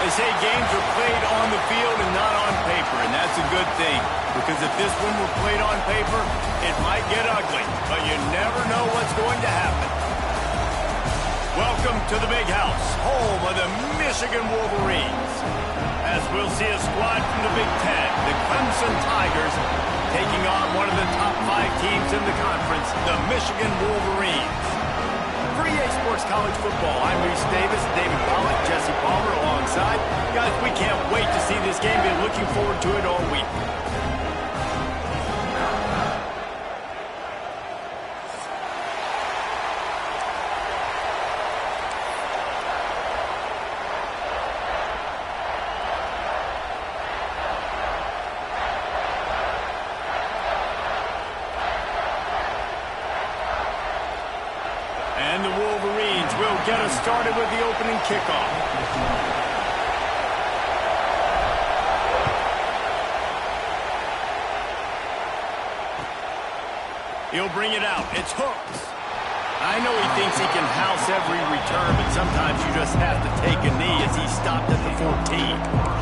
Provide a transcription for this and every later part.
They say games are played on the field and not on paper, and that's a good thing. Because if this one were played on paper, it might get ugly, but you never know what's going to happen. Welcome to the Big House, home of the Michigan Wolverines. As we'll see a squad from the Big Ten, the Clemson Tigers, taking on one of the top 5 teams in the conference, the Michigan Wolverines. For EA Sports College Football, I'm Reese Davis, David Pollock, Jesse Palmer alongside. Guys, we can't wait to see this game. Been looking forward to it all week. And the Wolverines will get us started with the opening kickoff. He'll bring it out. It's Hooks. I know he thinks he can house every return, but sometimes you just have to take a knee as he stopped at the 14.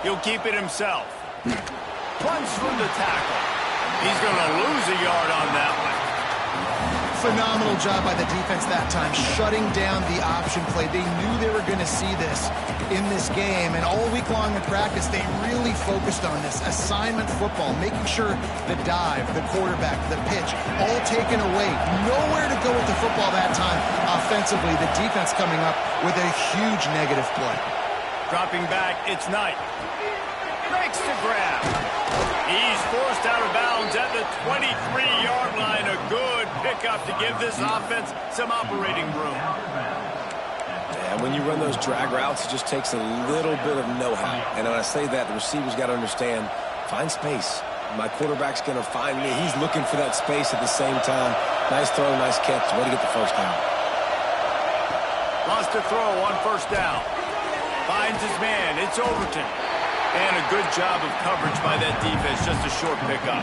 He'll keep it himself. Plunge from the tackle. He's going to lose a yard on that one. Phenomenal job by the defense that time, shutting down the option play. They knew they were going to see this in this game, and all week long in practice, they really focused on this. Assignment football, making sure the dive, the quarterback, the pitch, all taken away. Nowhere to go with the football that time. Offensively, the defense coming up with a huge negative play. Dropping back, it's Knight. Makes the grab. He's forced out of bounds at the 23-yard line. A good pickup to give this offense some operating room. And when you run those drag routes, it just takes a little bit of know-how. And when I say that, the receiver's got to understand, find space. My quarterback's going to find me. He's looking for that space at the same time. Nice throw, nice catch. Way to get the first down. Lost a throw on first down. Finds his man. It's Overton. And a good job of coverage by that defense. Just a short pickup.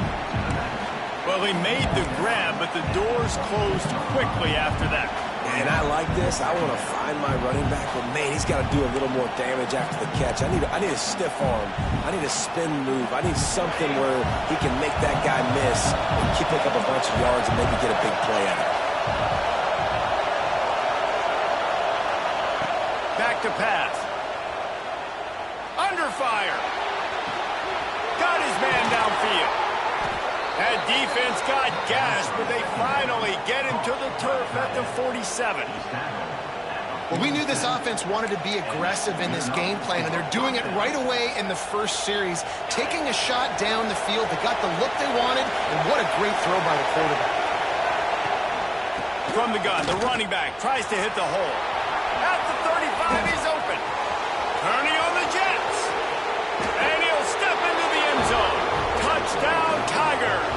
Well, he made the grab, but the doors closed quickly after that. And I like this. I want to find my running back, but man, he's got to do a little more damage after the catch. I need a stiff arm. I need a spin move. I need something where he can make that guy miss and pick up a bunch of yards and maybe get a big play at it. Back to pass. Under fire. Got his man downfield. That defense got gashed, but they finally get him to the turf at the 47. Well, we knew this offense wanted to be aggressive in this game plan, and they're doing it right away in the first series, taking a shot down the field. They got the look they wanted, and what a great throw by the quarterback. From the gun, the running back tries to hit the hole. At the 35, he's open. Turning on the Jets. And he'll step into the end zone. Touchdown, Tigers.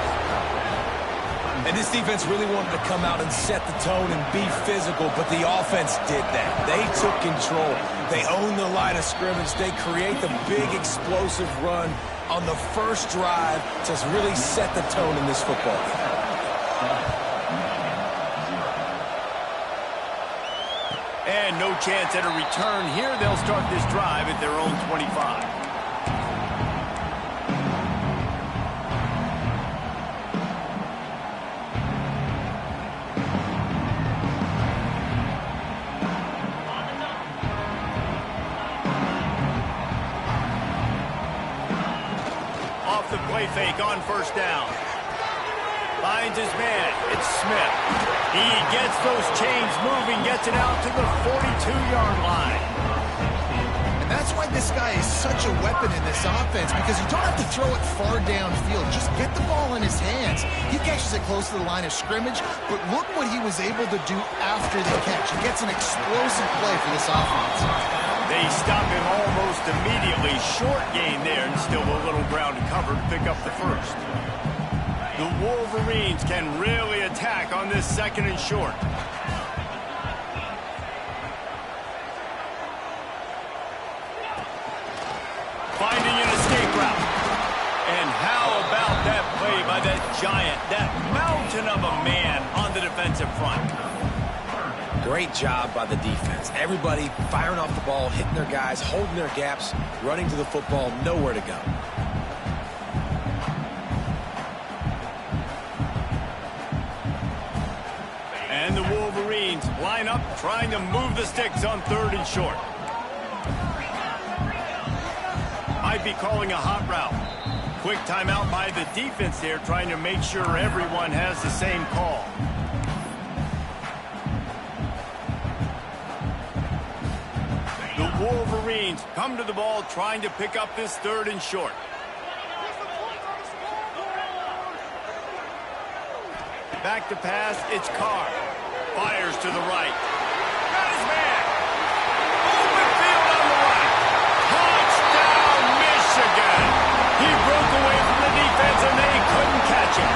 And this defense really wanted to come out and set the tone and be physical, but the offense did that. They took control. They owned the line of scrimmage. They create the big explosive run on the first drive to really set the tone in this football game. And no chance at a return here. They'll start this drive at their own 25. Off the play fake on first down. Finds his man. It's Smith. He gets those chains moving, gets it out to the 42-yard line. And that's why this guy is such a weapon in this offense, because you don't have to throw it far downfield. Just get the ball in his hands. He catches it close to the line of scrimmage, but look what he was able to do after the catch. He gets an explosive play for this offense. They stop him almost immediately. Short gain there, and still a little ground to cover to pick up the first. The Wolverines can really attack on this second and short. finding an escape route. And how about that play by that giant, that mountain of a man on the defensive front? Great job by the defense. Everybody firing off the ball, hitting their guys, holding their gaps, running to the football, nowhere to go. And the Wolverines line up, trying to move the sticks on 3rd and short. Might be calling a hot route. Quick timeout by the defense there, trying to make sure everyone has the same call. The Wolverines come to the ball, trying to pick up this 3rd and short. Back to pass, it's Carr. Fires to the right. Got his man. Open field on the right. Touchdown, Michigan. He broke away from the defense and they couldn't catch him.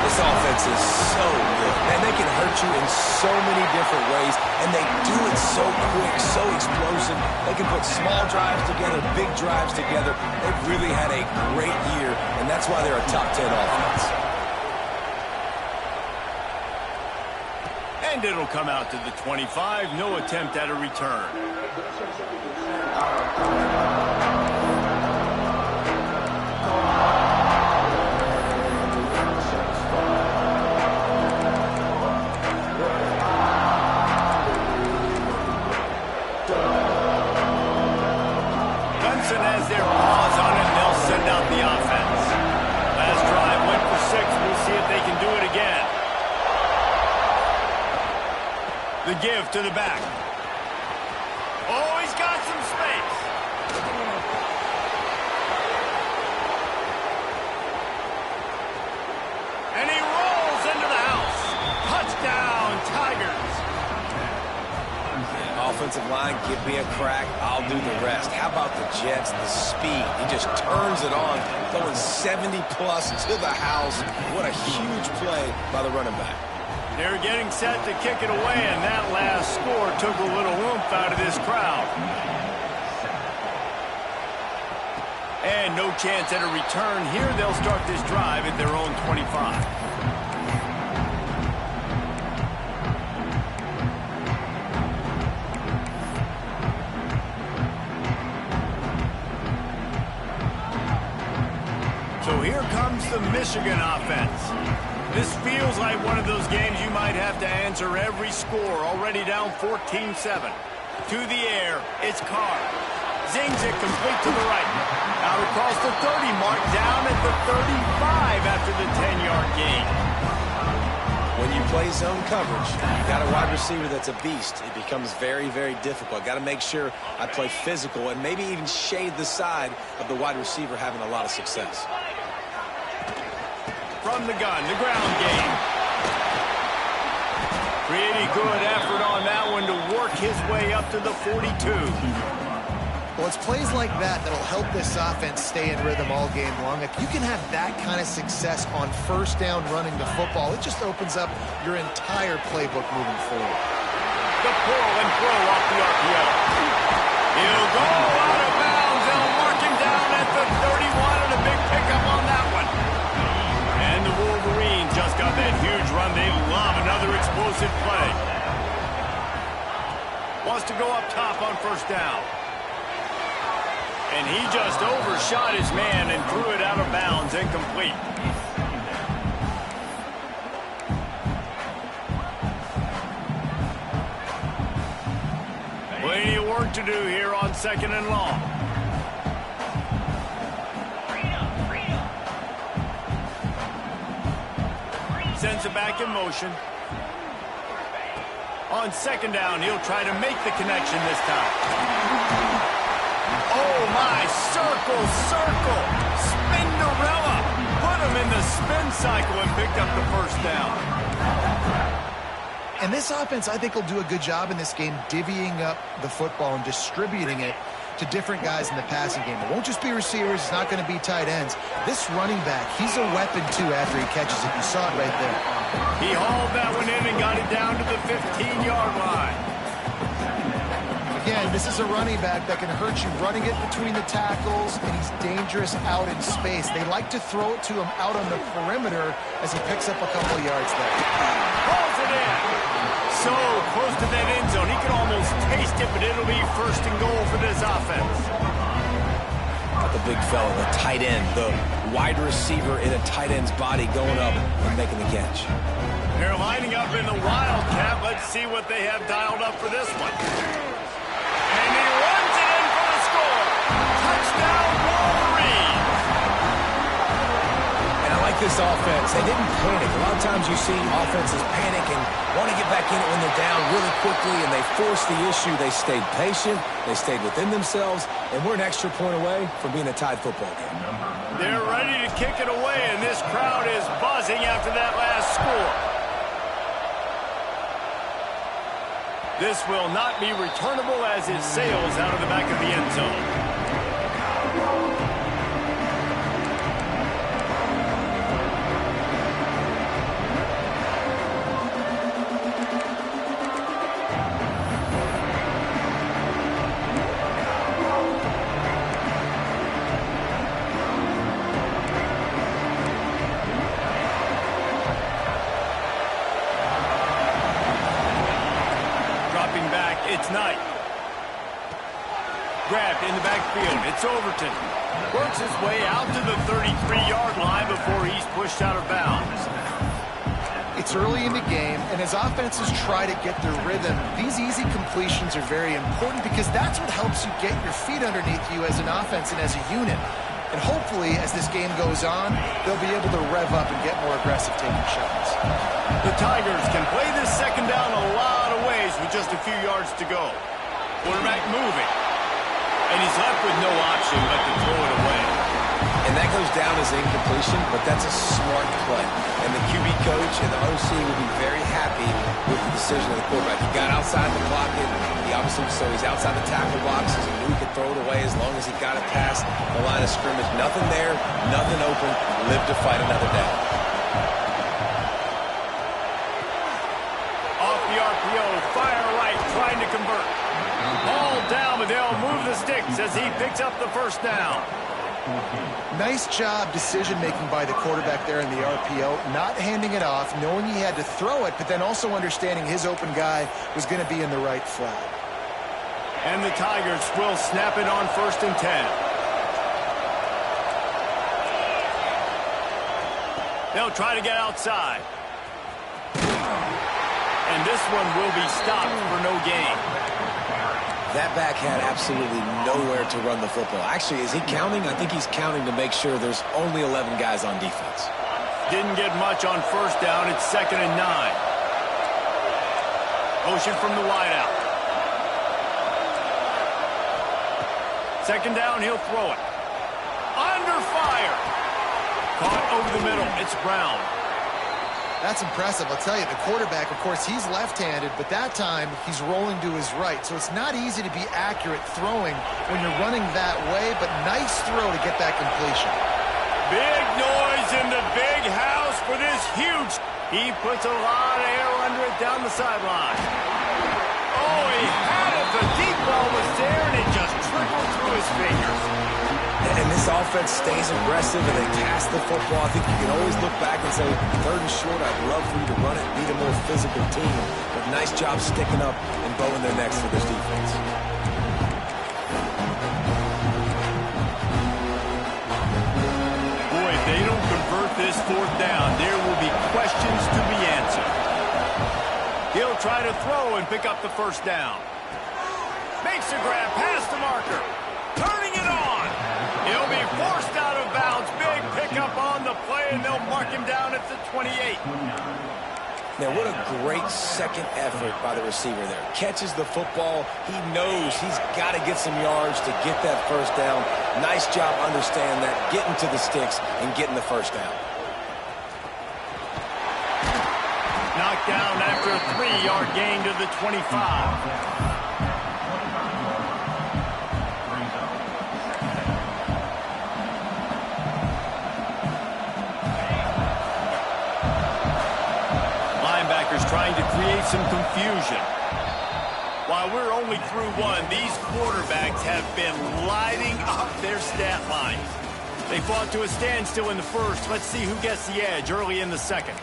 This offense is so good. Man, they can hurt you in so many different ways, and they do it so quick, so explosive. They can put small drives together, big drives together. They've really had a great year, and that's why they're a top 10 offense. And it'll come out to the 25. No attempt at a return. Clemson has their paws on it, and they'll send out the offense. Last drive went for 6. We'll see if they can do it again. The give to the back. Oh, he's got some space. And he rolls into the house. Touchdown, Tigers. Offensive line, give me a crack, I'll do the rest. How about the Jets, the speed? He just turns it on, throwing 70-plus to the house. What a huge play by the running back. They're getting set to kick it away, and that last score took a little oomph out of this crowd. And no chance at a return here. They'll start this drive at their own 25. So here comes the Michigan offense. This feels like one of those games you might have to answer every score. Already down 14-7. To the air, it's Carr. Zings it complete to the right. Out across the 30 mark, down at the 35 after the 10-yard gain. When you play zone coverage, you got a wide receiver that's a beast. It becomes very, very difficult. Got to make sure I play physical and maybe even shade the side of the wide receiver having a lot of success. From the gun, the ground game. Pretty good effort on that one to work his way up to the 42. Well, it's plays like that that'll help this offense stay in rhythm all game long. If you can have that kind of success on 1st down running the football, it just opens up your entire playbook moving forward. The pull and throw off the RPO. He'll go out of bounds. They'll mark him down at the 31, and a big pickup on that one. And the Wolverines just got that huge run. They love another explosive play. Wants to go up top on 1st down. And he just overshot his man and threw it out of bounds, incomplete. Plenty of work to do here on 2nd and long. Sends it back in motion. On 2nd down, he'll try to make the connection this time. Oh, my, circle, Spinderella. Put him in the spin cycle and picked up the 1st down. And this offense, I think, will do a good job in this game divvying up the football and distributing it to different guys in the passing game. It won't just be receivers. It's not going to be tight ends. This running back, he's a weapon, too, after he catches it. You saw it right there. He hauled that one in and got it down to the 15-yard line. Again, This is a running back that can hurt you running it between the tackles, and he's dangerous out in space. They like to throw it to him out on the perimeter as he picks up a couple of yards there. Pulls it in. So close to that end zone. He can almost taste it, but it'll be first and goal for this offense. Got the big fella, the tight end, the wide receiver in a tight end's body going up and making the catch. They're lining up in the Wildcat. Let's see what they have dialed up for this one. And he runs it in for the score. Touchdown, Wolverines. And I like this offense. They didn't panic. A lot of times you see offenses panic and want to get back in it when they're down really quickly, and they force the issue. They stayed patient. They stayed within themselves, and we're an extra point away from being a tied football game. They're ready to kick it away, and this crowd is buzzing after that last score. This will not be returnable as it sails out of the back of the end zone. It's Knight. Grabbed in the backfield. It's Overton. Works his way out to the 33-yard line before he's pushed out of bounds. It's early in the game, and as offenses try to get their rhythm, these easy completions are very important because that's what helps you get your feet underneath you as an offense and as a unit. And hopefully, as this game goes on, they'll be able to rev up and get more aggressive taking shots. The Tigers can play this second down a lot of ways with just a few yards to go. Quarterback moving. And he's left with no option but to throw it away. And that goes down as an incompletion, but that's a smart play. And the QB coach and the OC will be very happy with the decision of the quarterback. He got outside the pocket. He obviously, so he's outside the tackle boxes. He knew he could throw it away as long as he got it past the line of scrimmage. Nothing there, nothing open. Live to fight another down. Off the RPO, fire right, trying to convert. Ball down, but they'll move the sticks as he picks up the first down. Nice job decision-making by the quarterback there in the RPO, not handing it off, knowing he had to throw it, but then also understanding his open guy was going to be in the right flat. And the Tigers will snap it on 1st and 10. They'll try to get outside. And this one will be stopped for no gain. That back had absolutely nowhere to run the football. Actually, is he counting? I think he's counting to make sure there's only 11 guys on defense. Didn't get much on first down. It's 2nd and 9. Motion from the wideout. 2nd down, he'll throw it. Under fire. Caught over the middle. It's Brown. That's impressive. I'll tell you, the quarterback, of course, he's left-handed, but that time he's rolling to his right. So it's not easy to be accurate throwing when you're running that way, but nice throw to get that completion. Big noise in the big house for this huge. He puts a lot of air under it down the sideline. Oh, he had it. The deep ball was there, and it just trickled through his fingers. And this offense stays aggressive, and they pass the football. I think you can always look back and say, 3rd and short, I'd love for you to run it, beat a more physical team. But nice job sticking up and bowing their necks for this defense. Boy, if they don't convert this 4th down, there will be questions to be answered. He'll try to throw and pick up the 1st down. Makes a grab past the marker. Turning it on. He'll be forced out of bounds. Big pickup on the play, and they'll mark him down at the 28. Now, what a great second effort by the receiver there. Catches the football. He knows he's got to get some yards to get that 1st down. Nice job understanding that, getting to the sticks and getting the 1st down. Knocked down after a 3-yard gain to the 25. Trying to create some confusion. While we're only through one, these quarterbacks have been lighting up their stat lines. They fought to a standstill in the first. Let's see who gets the edge early in the second.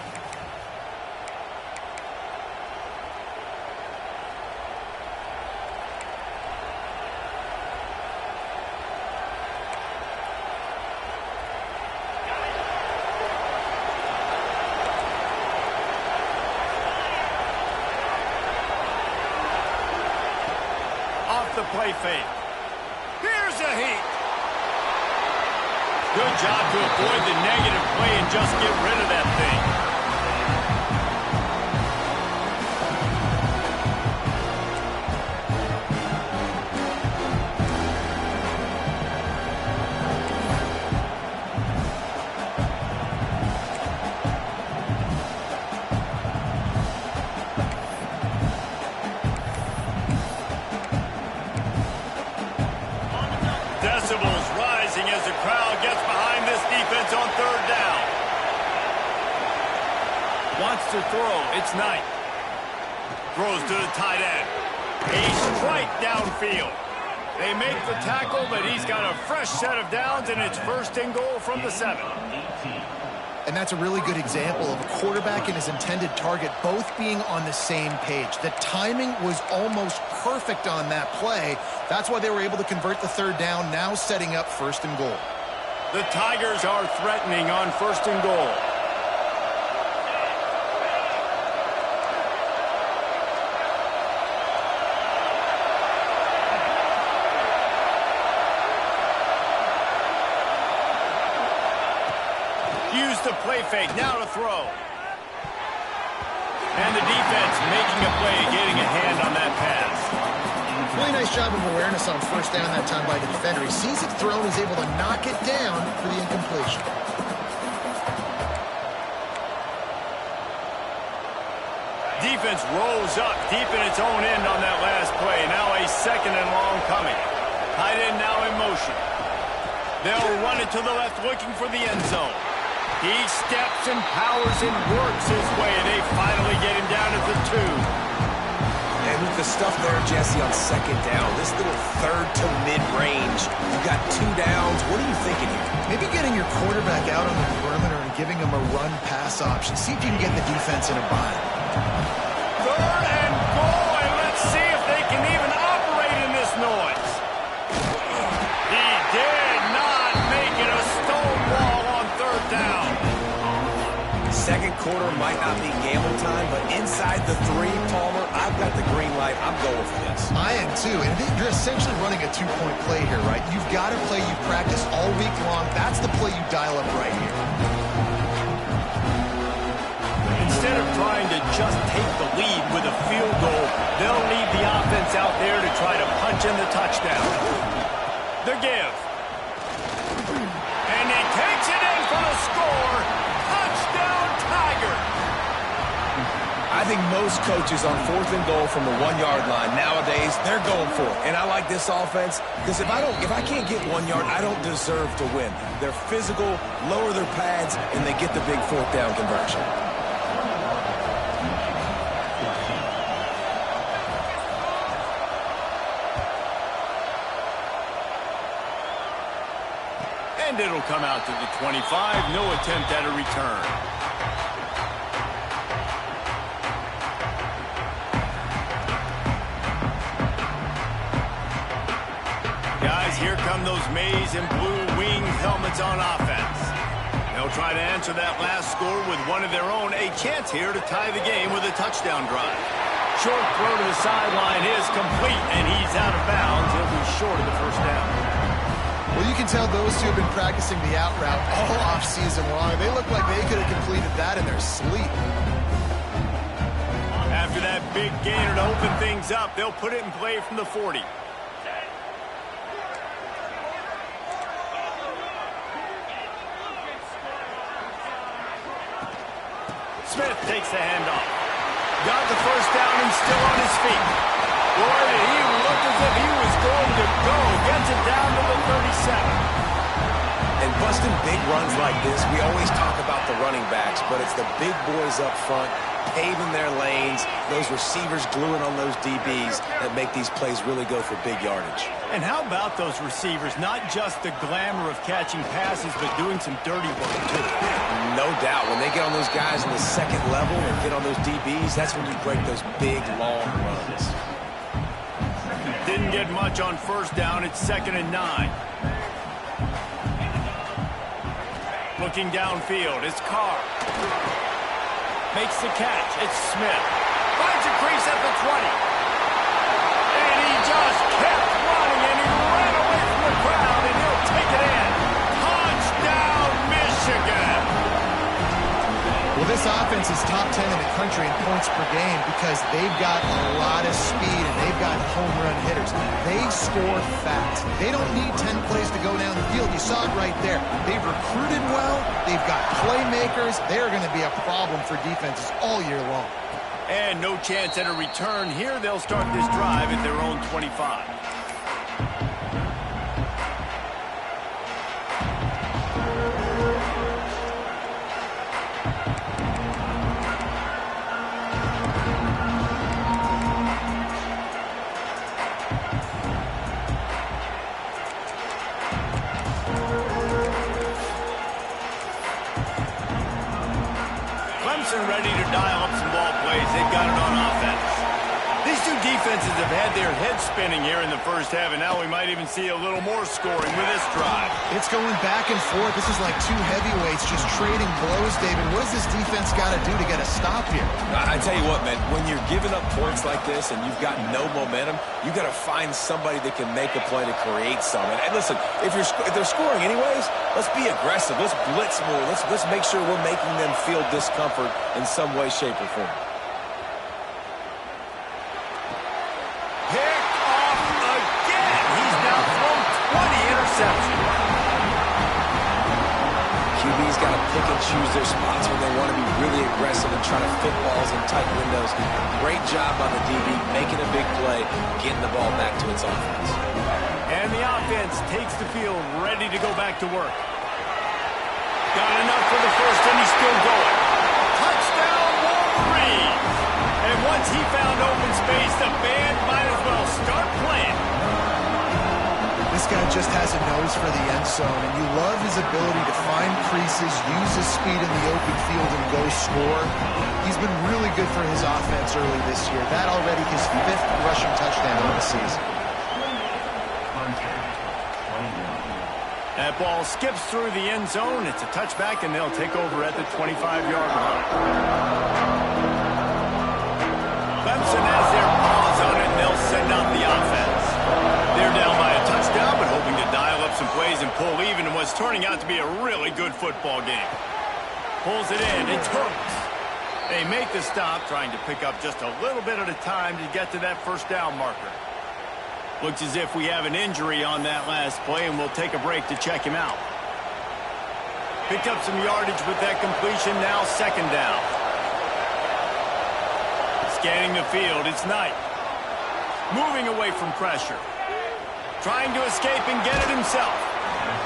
The play fake. Here's a heat. Good job to avoid the negative play and just get rid of that thing. Decibels rising as the crowd gets behind this defense on third down. Wants to throw. It's Knight. Throws to the tight end. A strike downfield. They make the tackle, but he's got a fresh set of downs, and it's first and goal from the 7. And that's a really good example of a quarterback and his intended target both being on the same page. The timing was almost perfect on that play. That's why they were able to convert the third down, now setting up first and goal. The Tigers are threatening on first and goal. Use the play fake, now to throw. And the defense making a play, getting a hand on that pass. Really nice job of awareness on first down that time by the defender. He sees it thrown, he's able to knock it down for the incompletion. Defense rolls up deep in its own end on that last play. Now a second and long coming. Tight end now in motion. They'll run it to the left, looking for the end zone. He steps and powers and works his way. They finally get him down at the 2. And with the stuff there, Jesse, on second down, this little third to mid-range, you got 2 downs. What are you thinking here? Maybe getting your quarterback out on the perimeter and giving him a run-pass option. See if you can get the defense in a bind. Third and goal, and let's see if they can even operate in this noise. He did not make it a stone wall on third down. Second quarter might not be gamble time, but inside the 3, Palmer, I've got the green light. I'm going for this. I am too, and you're essentially running a 2-point play here, right? You've got a play you've practiced all week long. That's the play you dial up right here. Instead of trying to just take the lead with a field goal, they'll lead the offense out there to try to punch in the touchdown. The give. And he takes it in for the score. Touchdown, Tigers. I think most coaches on 4th and goal from the 1-yard line nowadays, they're going for it. And I like this offense because if I can't get 1 yard, I don't deserve to win. They're physical, lower their pads, and they get the big 4th down conversion. And it'll come out to the 25. No attempt at a return. Guys, here come those maize and blue wing helmets on offense. They'll try to answer that last score with one of their own. A chance here to tie the game with a touchdown drive. Short throw to the sideline is complete, and he's out of bounds. He'll be short of the first down. Well, you can tell those two have been practicing the out route all off-season long. They look like they could have completed that in their sleep. After that big gainer to open things up, they'll put it in play from the 40. Smith takes the handoff. Got the first down and still on his feet. Boy, did he look as if he was going to go. Gets it down to the 37. And busting big runs like this, we always talk about the running backs, but it's the big boys up front paving their lanes, those receivers gluing on those DBs that make these plays really go for big yardage. And how about those receivers? Not just the glamour of catching passes, but doing some dirty work, too. No doubt. When they get on those guys in the second level and get on those DBs, that's when you break those big, long runs. Didn't get much on first down. It's 2nd and 9. Looking downfield, it's Carr. Makes the catch. It's Smith. Finds a crease at the 20. And he just kept running, and he ran away from the crowd, and he'll take it in. Touchdown, Michigan! Well, this offense is top 10 in the country in points per game because they've got a lot of speed and they've got home run hitters. They score fast. They don't need 10 plays to go down the field. You saw it right there. They've recruited well. They've got playmakers. They're going to be a problem for defenses all year long. And no chance at a return here. They'll start this drive at their own 25. Clemson ready to dial up some ball plays. They've got it on offense. These two defenses have had their heads spinning here in the first half, and now we might even see a little more scoring with this drive. It's going back and forth. This is like two heavyweights just trading blows, David. What does this defense got to do to get a stop here? I tell you what, man, when you're giving up points like this and you've got no momentum, you got to find somebody that can make a play to create something. And listen, if they're scoring anyways, let's be aggressive. Let's blitz more. Let's make sure we're making them feel discomfort in some way, shape, or form. Picked off again. He's now thrown 20 interceptions. QB's got to pick and choose their spots when they want to be really aggressive and try to fit balls in tight windows. Great job on the DB, making a big play, getting the ball back to its offense. And the offense takes the field, ready to go back to work. Got enough for the first, and he's still going. Touchdown, Wolverines! And once he found open space, the band might as well start playing. This guy just has a nose for the end zone, and you love his ability to find creases, use his speed in the open field, and go score. He's been really good for his offense early this year. That already his 5th rushing touchdown of the season. That ball skips through the end zone. It's a touchback, and they'll take over at the 25-yard line. Clemson has their paws on it, and they'll send out the offense. They're down by a touchdown, but hoping to dial up some plays and pull even in what's turning out to be a really good football game. Pulls it in. It's Hurts. They make the stop, trying to pick up just a little bit at a time to get to that first down marker. Looks as if we have an injury on that last play, and we'll take a break to check him out. Picked up some yardage with that completion, now 2nd down. Scanning the field, it's Knight. Moving away from pressure. Trying to escape and get it himself.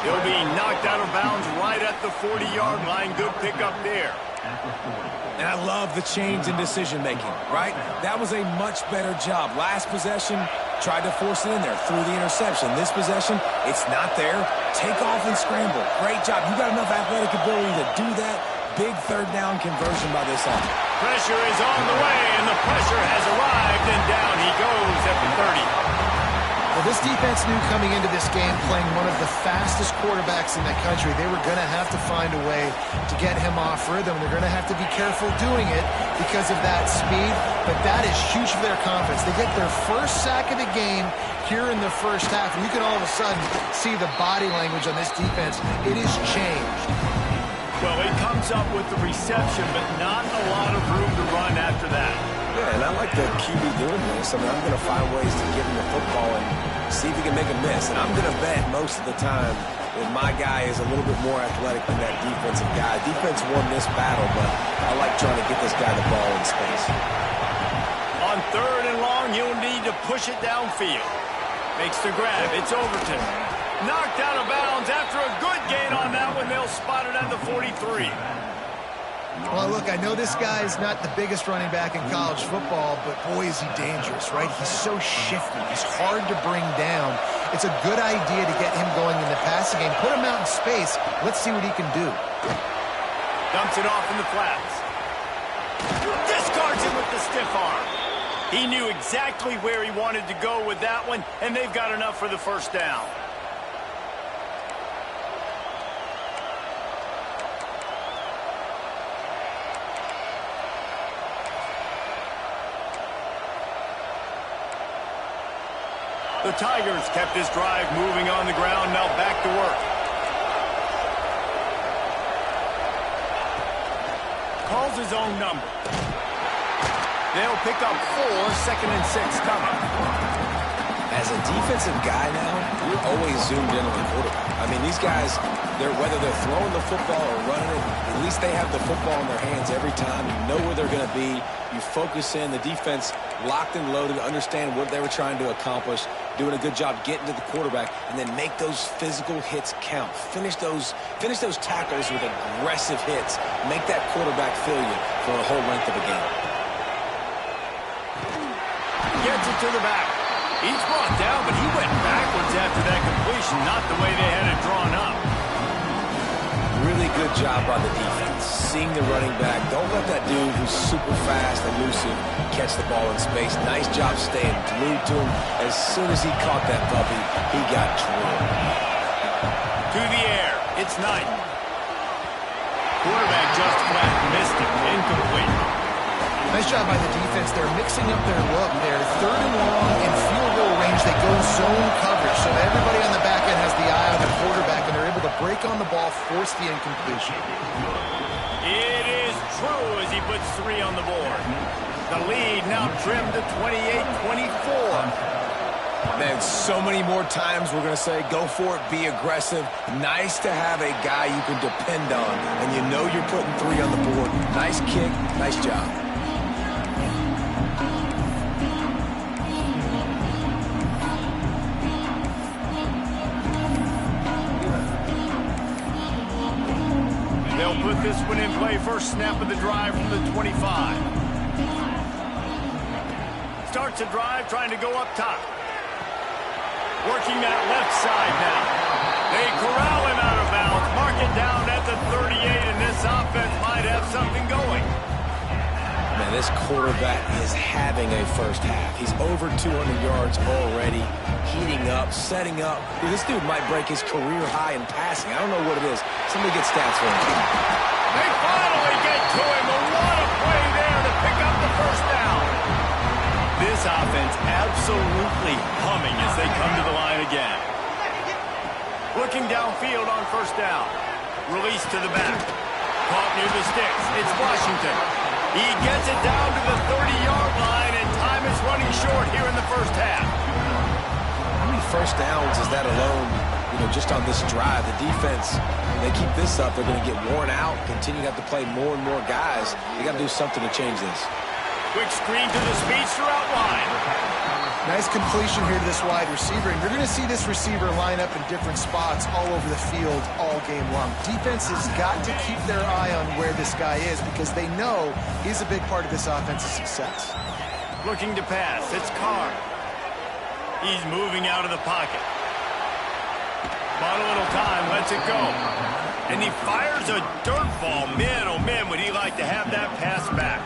He'll be knocked out of bounds right at the 40-yard line. Good pickup there. And I love the change in decision-making, right? That was a much better job. Last possession, tried to force it in there, threw the interception. This possession, it's not there. Take off and scramble. Great job. You got enough athletic ability to do that. Big 3rd down conversion by this offense. Pressure is on the way, and the pressure has arrived, and down he goes at the 30. Well, this defense knew coming into this game, playing one of the fastest quarterbacks in the country, they were going to have to find a way to get him off rhythm. They're going to have to be careful doing it because of that speed, but that is huge for their confidence. They get their first sack of the game here in the first half, and you can all of a sudden see the body language on this defense. It has changed. Well, he comes up with the reception, but not a lot of room to run after that. Yeah, and I like the QB doing this. I mean, I'm going to find ways to give him the football and see if he can make a miss. And I'm going to bet most of the time that my guy is a little bit more athletic than that defensive guy. Defense won this battle, but I like trying to get this guy the ball in space. On 3rd and long, he'll need to push it downfield. Makes the grab. It's Overton. Knocked out of bounds after a good gain on that one. They'll spot it at the 43. Well, look, I know this guy's not the biggest running back in college football, but boy, is he dangerous, right? He's so shifty. He's hard to bring down. It's a good idea to get him going in the passing game. Put him out in space. Let's see what he can do. Dumps it off in the flats. Discards it with the stiff arm. He knew exactly where he wanted to go with that one, and they've got enough for the first down. The Tigers kept this drive moving on the ground, now back to work. Calls his own number. They'll pick up 4, 2nd and 6 coming. As a defensive guy now, you're always zoomed in on the quarterback. I mean, these guys, whether they're throwing the football or running it, at least they have the football in their hands every time. You know where they're going to be. You focus in. The defense locked and loaded, understand what they were trying to accomplish, doing a good job getting to the quarterback, and then make those physical hits count. Finish those tackles with aggressive hits. Make that quarterback feel you for the whole length of the game. Gets it to the back. He's brought down, but he went backwards after that completion, not the way they had it drawn up. Really good job by the defense. Seeing the running back. Don't let that dude who's super fast, elusive, catch the ball in space. Nice job staying glued to him. As soon as he caught that puppy, he got drilled. To the air. It's Knight. Quarterback just flat missed it. Incomplete. Nice job by the defense. They're mixing up their look. They're 3rd and long in field goal range. They go zone coverage, so everybody on the back end has the eye on the quarterback, and they're able to break on the ball, force the incompletion. It is true as he puts 3 on the board. The lead now trimmed to 28-24. Man, so many more times we're going to say, go for it, be aggressive. Nice to have a guy you can depend on, and you know you're putting 3 on the board. Nice kick, nice job. They'll put this one in play. First snap of the drive from the 25. Starts a drive trying to go up top. Working that left side now. They corral him out of bounds. Mark it down at the 38, and this offense might have something going. Man, this quarterback is having a first half. He's over 200 yards already, heating up, setting up. Dude, this dude might break his career high in passing. I don't know what it is. Somebody get stats for him. They finally get to him. A lot of play there to pick up the first down. This offense absolutely humming as they come to the line again. Looking downfield on first down. Release to the back. Caught near the sticks. It's Washington. He gets it down to the 30-yard line, and time is running short here in the first half. How many first downs is that alone, just on this drive? The defense, when they keep this up, they're going to get worn out, continue to have to play more and more guys. They got to do something to change this. Quick screen to the speedster out wide. Nice completion here to this wide receiver, and you're going to see this receiver line up in different spots all over the field all game long. Defense has got to keep their eye on where this guy is because they know he's a big part of this offense's success. Looking to pass. It's Carr. He's moving out of the pocket. Bought a little time, lets it go. And he fires a dirt ball. Man, oh man, would he like to have that pass back.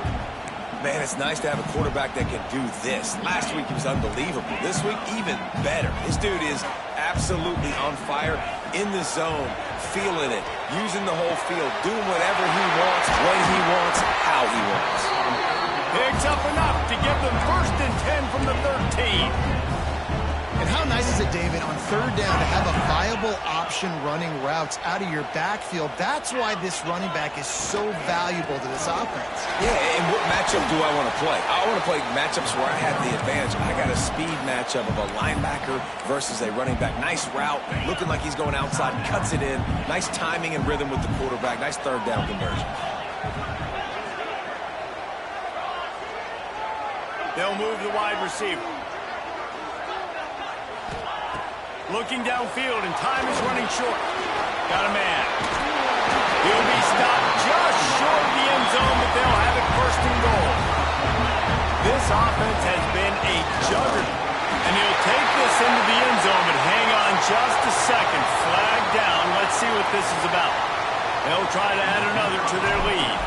Man, it's nice to have a quarterback that can do this. Last week, he was unbelievable. This week, even better. This dude is absolutely on fire, in the zone, feeling it, using the whole field, doing whatever he wants, when he wants, how he wants. Picks up enough to give them 1st and 10 from the 13. And how nice is it, David, on 3rd down to have a viable option running routes out of your backfield? That's why this running back is so valuable to this offense. Yeah, and what matchup do I want to play? I want to play matchups where I have the advantage. I got a speed matchup of a linebacker versus a running back. Nice route, looking like he's going outside, cuts it in. Nice timing and rhythm with the quarterback. Nice 3rd down conversion. They'll move the wide receiver. Looking downfield, and time is running short. Got a man. He'll be stopped just short of the end This offense has been a juggernaut. And he'll take this into the end zone, but hang on just a second. Flag down. Let's see what this is about. They'll try to add another to their lead.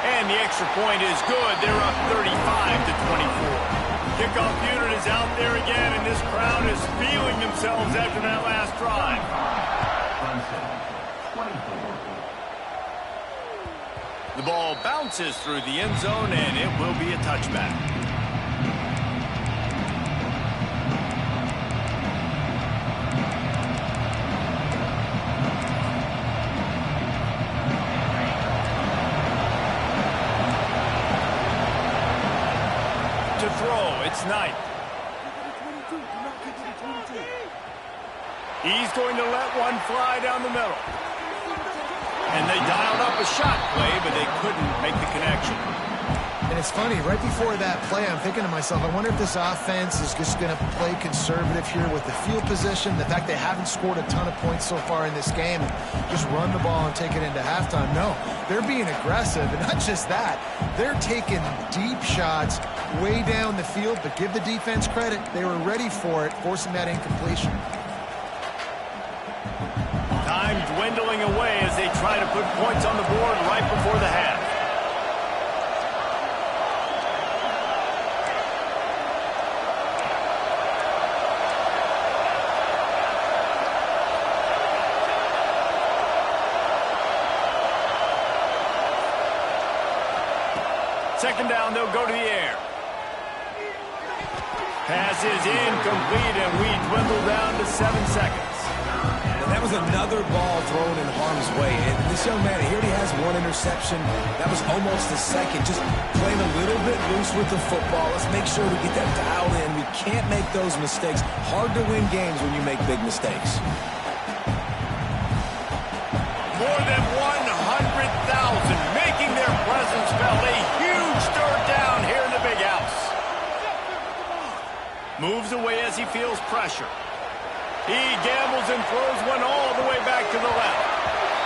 And the extra point is good. They're up 35-24. Kickoff unit is out there again, and this crowd is feeling themselves after that last drive. The ball bounces through the end zone, and it will be a touchback. To throw, it's Knight. He's going to let one fly down the middle. And they dialed up a shot play, but they couldn't make the connection. And it's funny, right before that play, I'm thinking to myself, I wonder if this offense is just going to play conservative here with the field position, the fact they haven't scored a ton of points so far in this game, and just run the ball and take it into halftime. No, they're being aggressive, and not just that, they're taking deep shots way down the field, but give the defense credit. They were ready for it, forcing that incompletion. Time dwindling away as they try to put points on the board right before the half. Second down, they'll go to the air. Pass is incomplete, and we dwindle down to 7 seconds. And that was another ball thrown in harm's way. And this young man, he already has one interception. That was almost a second. Just playing a little bit loose with the football. Let's make sure we get that dialed in. We can't make those mistakes. Hard to win games when you make big mistakes. More than 100,000 making their presence felt. A huge third down here in the big house. Moves away as he feels pressure. He gambles and throws one all the way back to the left.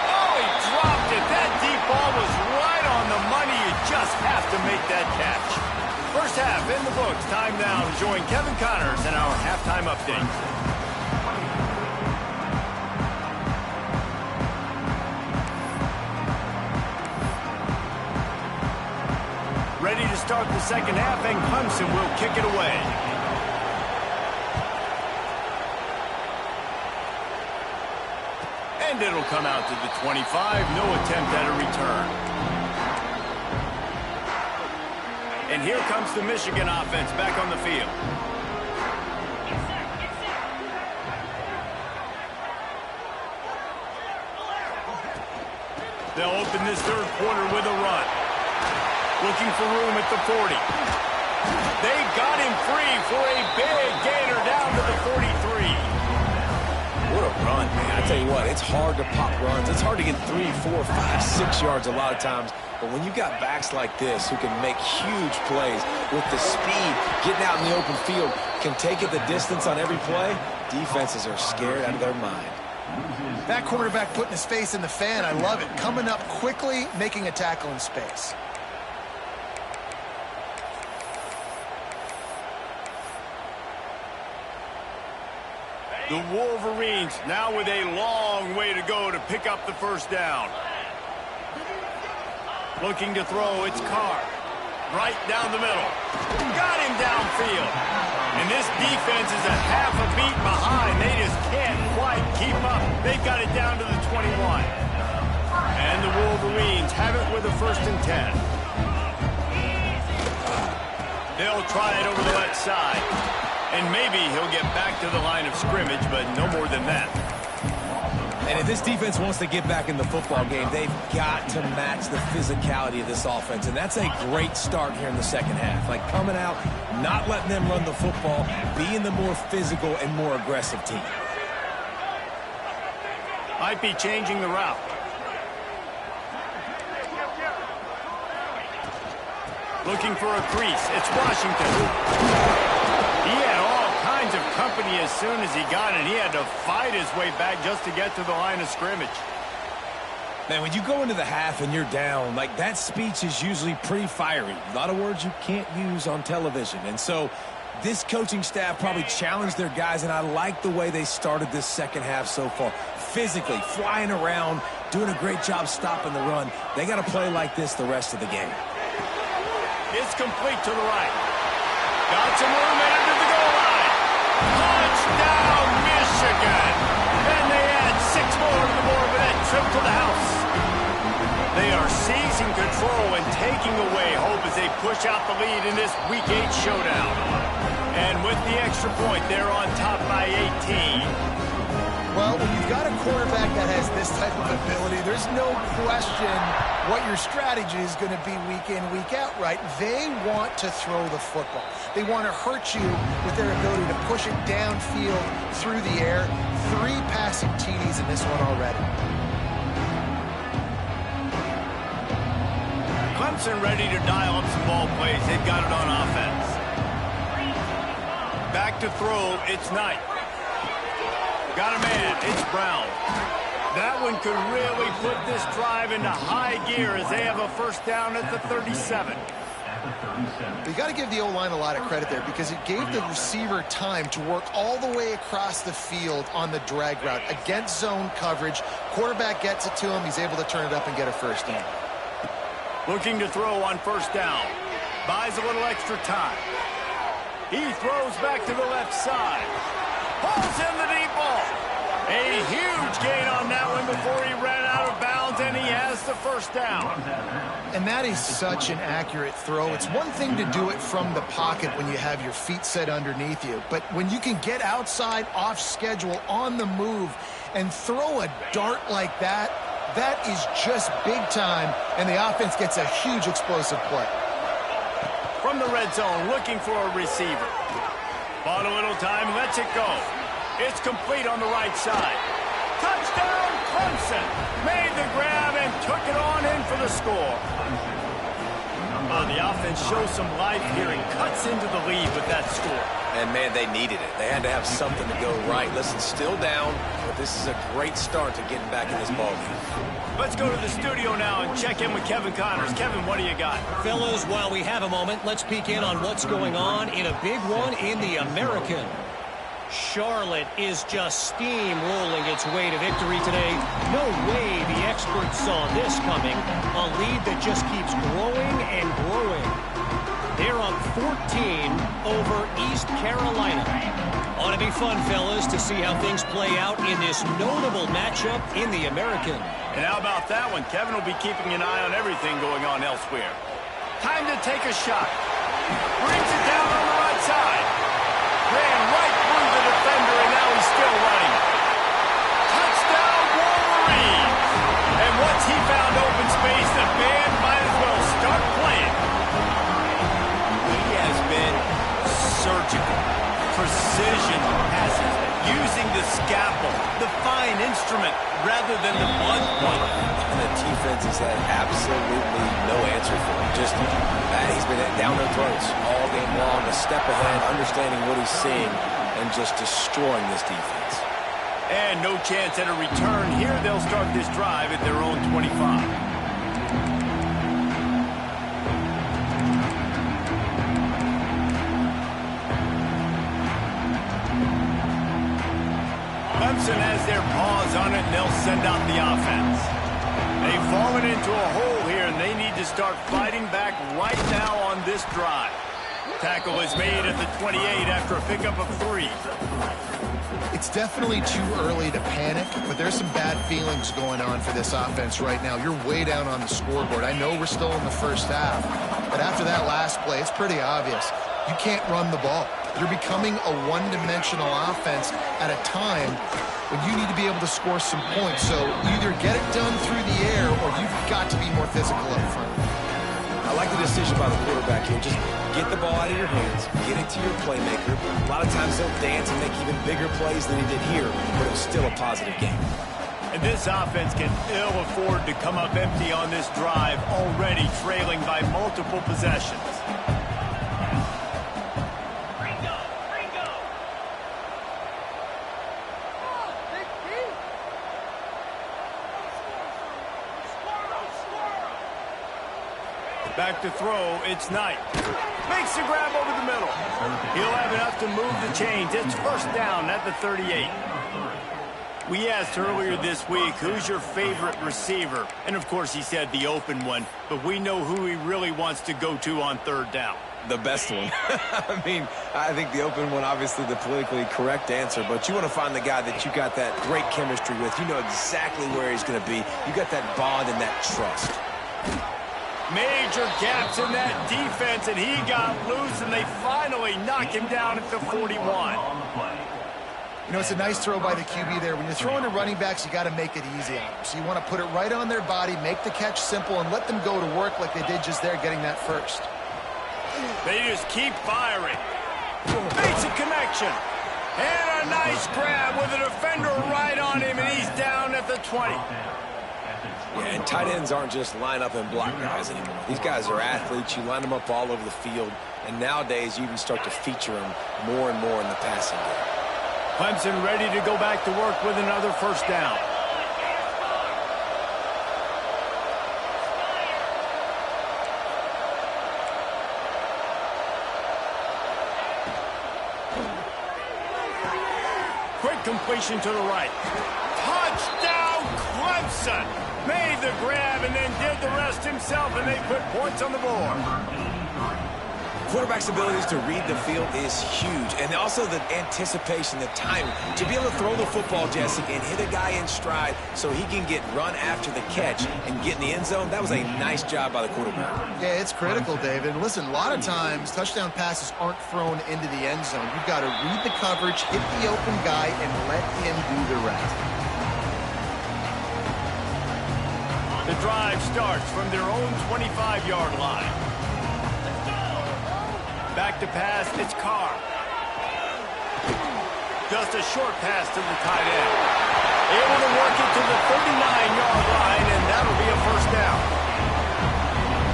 Oh, he dropped it. That deep ball was right on the money. You just have to make that catch. First half in the books. Time now to join Kevin Connors in our halftime update. Ready to start the second half, and Clemson will kick it away. And it'll come out to the 25. No attempt at a return. And here comes the Michigan offense back on the field. They'll open this third quarter with a run. Looking for room at the 40. They got him free for a big gainer down to the 43. What a run, man. I tell you what, it's hard to pop runs. It's hard to get 3, 4, 5, 6 yards a lot of times. But when you got backs like this who can make huge plays with the speed, getting out in the open field, can take it the distance on every play, defenses are scared out of their mind. That quarterback putting his face in the fan, I love it. Coming up quickly, making a tackle in space. The Wolverines now with a long way to go to pick up the first down. Looking to throw, it's Carr. Right down the middle. Got him downfield. And this defense is a half a beat behind. They just can't quite keep up. They've got it down to the 21. And the Wolverines have it with a 1st and 10. They'll try it over the left side. And maybe he'll get back to the line of scrimmage, but no more than that. And if this defense wants to get back in the football game, they've got to match the physicality of this offense. And that's a great start here in the second half. Like coming out, not letting them run the football, being the more physical and more aggressive team. Might be changing the route. Looking for a crease. It's Washington. He had all kinds of company as soon as he got it. He had to fight his way back just to get to the line of scrimmage. Man, when you go into the half and you're down, like, that speech is usually pretty fiery. A lot of words you can't use on television. And so this coaching staff probably challenged their guys, and I like the way they started this second half so far. Physically, flying around, doing a great job stopping the run. They got to play like this the rest of the game. It's complete to the right. Got some room in into the goal line. Touchdown, Michigan. And they add 6 more to the board with that trip to the house. They are seizing control and taking away hope as they push out the lead in this Week 8 showdown. And with the extra point, they're on top by 18. Well, when you've got a quarterback that has this type of ability, there's no question what your strategy is going to be week in, week out, right? They want to throw the football. They want to hurt you with their ability to push it downfield through the air. 3 passing TDs in this one already. Clemson ready to dial up some ball plays. They've got it on offense. Back to throw, it's Knight. Got a man, it's Brown. That one could really put this drive into high gear as they have a first down at the 37. You got to give the O-line a lot of credit there because it gave the receiver time to work all the way across the field on the drag route against zone coverage. Quarterback gets it to him. He's able to turn it up and get a first down. Looking to throw on first down. Buys a little extra time. He throws back to the left side. Pulls in the deep ball. A huge gain on that one before he ran out of bounds, and he has the first down. And that is such an accurate throw. It's one thing to do it from the pocket when you have your feet set underneath you, but when you can get outside, off schedule, on the move, and throw a dart like that, that is just big time, and the offense gets a huge explosive play. From the red zone, looking for a receiver. Bought a little time, lets it go. It's complete on the right side. Touchdown, Clemson. Made the grab and took it on in for the score. The offense shows some life here and cuts into the lead with that score. And, man, they needed it. They had to have something to go right. Listen, still down, but this is a great start to getting back in this ballgame. Let's go to the studio now and check in with Kevin Connors. Kevin, what do you got? Fellas, while we have a moment, let's peek in on what's going on in a big one in the American. Charlotte is just steamrolling its way to victory today. No way the experts saw this coming. A lead that just keeps growing and growing. They're up 14 over East Carolina. Ought to be fun, fellas, to see how things play out in this notable matchup in the American. And how about that one? Kevin will be keeping an eye on everything going on elsewhere. Time to take a shot. Brings it down on the right side. Ran right through the defender, and now he's still running. Touchdown, Wolverines! And once he found open space, the band might as well start playing. He has been surgical. Precision passes, using the scalpel, the fine instrument, rather than the blunt one. And the defense has had absolutely no answer for him. Just, he's been down their throats all game long, a step ahead, understanding what he's seeing, and just destroying this defense. And no chance at a return here. They'll start this drive at their own 25. Clemson has their paws on it, and they'll send out the offense. They've fallen into a hole here, and they need to start fighting back right now on this drive. Tackle is made at the 28 after a pickup of 3. It's definitely too early to panic, but there's some bad feelings going on for this offense right now. You're way down on the scoreboard. I know we're still in the first half, but after that last play, it's pretty obvious. You can't run the ball. You're becoming a one-dimensional offense at a time when you need to be able to score some points. So either get it done through the air or you've got to be more physical up front. I like the decision by the quarterback here. Just get the ball out of your hands, get it to your playmaker. A lot of times they'll dance and make even bigger plays than he did here, but it was still a positive game. And this offense can ill afford to come up empty on this drive, already trailing by multiple possessions. Back to throw, it's Knight. Makes the grab over the middle. He'll have enough to move the chains. It's first down at the 38. We asked earlier this week, who's your favorite receiver? And of course he said the open one, but we know who he really wants to go to on third down. The best one. I mean, I think the open one, obviously the politically correct answer, but you want to find the guy that you got that great chemistry with. You know exactly where he's going to be. You got that bond and that trust. Major gaps in that defense, and he got loose, and they finally knock him down at the 41. You know, it's a nice throw by the QB there. When you're throwing to running backs, you got to make it easy on them. So you want to put it right on their body, make the catch simple, and let them go to work like they did just there, getting that first. They just keep firing. Makes a connection. And a nice grab with a defender right on him, and he's down at the 20. Yeah, and tight ends aren't just line up and block guys anymore. These guys are athletes. You line them up all over the field, and nowadays you even start to feature them more and more in the passing game. Clemson ready to go back to work with another first down. Quick completion to the right. Touchdown, Clemson! Made the grab and then did the rest himself, and they put points on the board. Quarterback's abilities to read the field is huge, and also the anticipation, the timing. To be able to throw the football, Jesse, and hit a guy in stride so he can get run after the catch and get in the end zone, that was a nice job by the quarterback. Yeah, it's critical, David. And listen, a lot of times, touchdown passes aren't thrown into the end zone. You've got to read the coverage, hit the open guy, and let him do the rest. The drive starts from their own 25-yard line. Back to pass, it's Carr. Just a short pass to the tight end. Able to work it to the 39-yard line, and that'll be a first down.